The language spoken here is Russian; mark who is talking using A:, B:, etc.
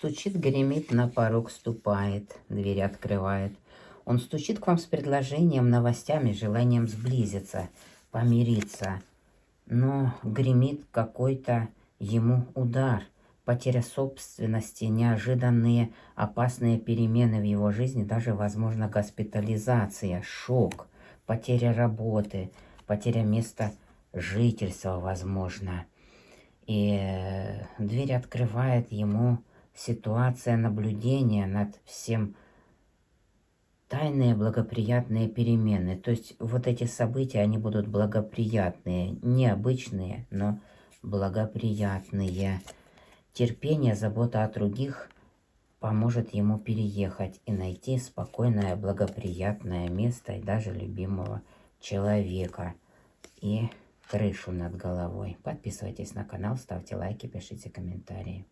A: Стучит, гремит, на порог ступает, дверь открывает. Он стучит к вам с предложением, новостями, желанием сблизиться, помириться. Но гремит какой-то ему удар, потеря собственности, неожиданные опасные перемены в его жизни, даже, возможно, госпитализация, шок, потеря работы, потеря места жительства, возможно. И дверь открывает ему ситуация наблюдения над всем, тайные благоприятные перемены. То есть вот эти события, они будут благоприятные, необычные, но благоприятные. Терпение, забота о других поможет ему переехать и найти спокойное, благоприятное место и даже любимого человека. И крышу над головой. Подписывайтесь на канал, ставьте лайки, пишите комментарии.